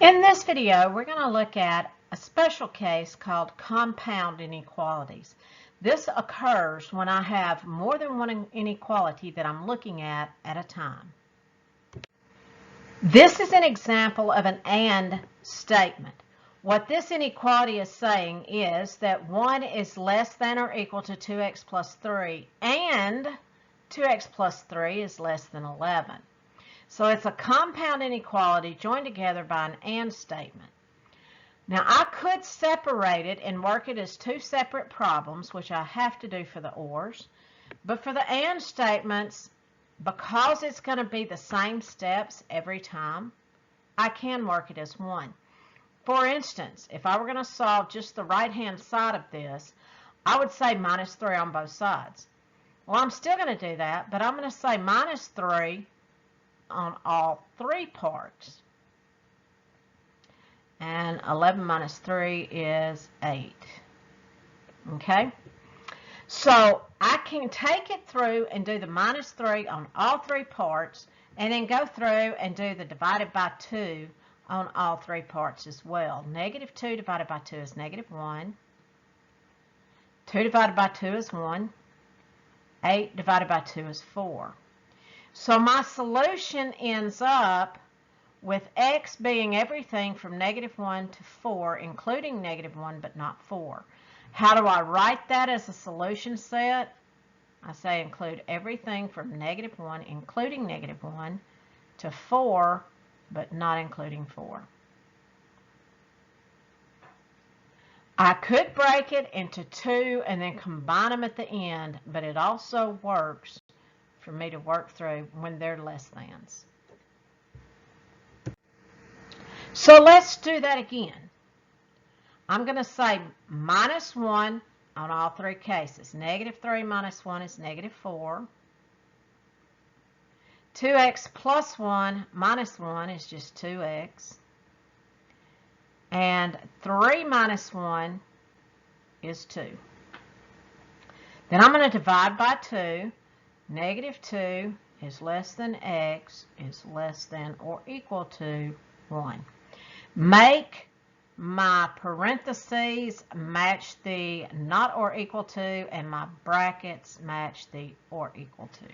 In this video, we're going to look at a special case called compound inequalities. This occurs when I have more than one inequality that I'm looking at a time. This is an example of an AND statement. What this inequality is saying is that 1 is less than or equal to 2x plus 3 and 2x plus 3 is less than 11. So it's a compound inequality joined together by an AND statement. Now I could separate it and work it as two separate problems, which I have to do for the ORs. But for the AND statements, because it's going to be the same steps every time, I can work it as one. For instance, if I were going to solve just the right-hand side of this, I would say minus 3 on both sides. Well, I'm still going to do that, but I'm going to say minus 3 on all three parts. And 11 minus 3 is 8. Okay? So I can take it through and do the minus 3 on all three parts, and then go through and do the divided by 2 on all three parts as well. Negative 2 divided by 2 is negative 1. 2 divided by 2 is 1. 8 divided by 2 is 4. So my solution ends up with x being everything from negative 1 to 4, including negative 1 but not 4. How do I write that as a solution set? I say include everything from negative 1, including negative 1, to 4, but not including 4. I could break it into 2 and then combine them at the end, but it also works for me to work through when they're less thans. So let's do that again. I'm going to say minus 1 on all three cases. Negative 3 minus 1 is negative 4. 2x plus 1 minus 1 is just 2x. And 3 minus 1 is 2. Then I'm going to divide by 2. Negative 2 is less than x is less than or equal to 1. Make my parentheses match the not or equal to, and my brackets match the or equal to.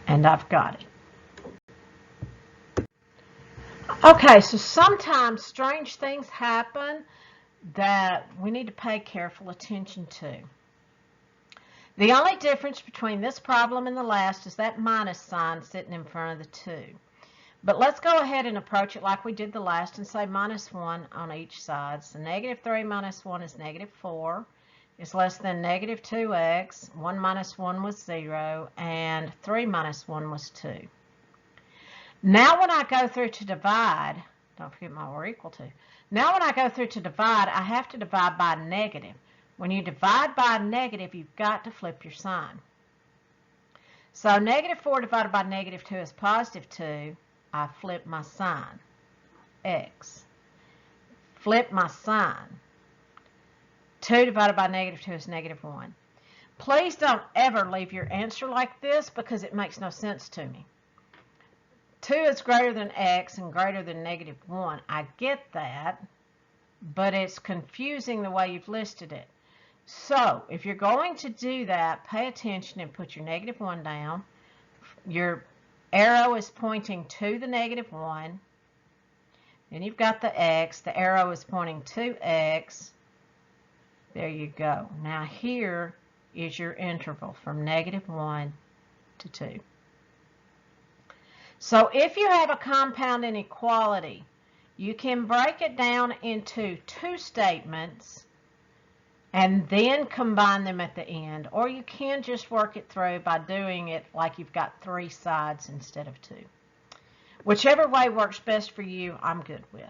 And I've got it. Okay, so sometimes strange things happen that we need to pay careful attention to. The only difference between this problem and the last is that minus sign sitting in front of the 2. But let's go ahead and approach it like we did the last and say minus 1 on each side. So negative 3 minus 1 is negative 4. It's less than negative 2x. 1 minus 1 was 0. And 3 minus 1 was 2. Now when I go through to divide, don't forget my or equal to. Now when I go through to divide, I have to divide by a negative. When you divide by a negative, you've got to flip your sign. So negative 4 divided by negative 2 is positive 2. I flip my sign, x. Flip my sign. 2 divided by negative 2 is negative 1. Please don't ever leave your answer like this because it makes no sense to me. 2 is greater than x and greater than negative 1. I get that, but it's confusing the way you've listed it. So if you're going to do that, pay attention and put your negative 1 down. Your arrow is pointing to the negative 1. Then you've got the x. The arrow is pointing to x. There you go. Now here is your interval from negative 1 to 2. So if you have a compound inequality, you can break it down into two statements and then combine them at the end, or you can just work it through by doing it like you've got 3 sides instead of 2. Whichever way works best for you, I'm good with.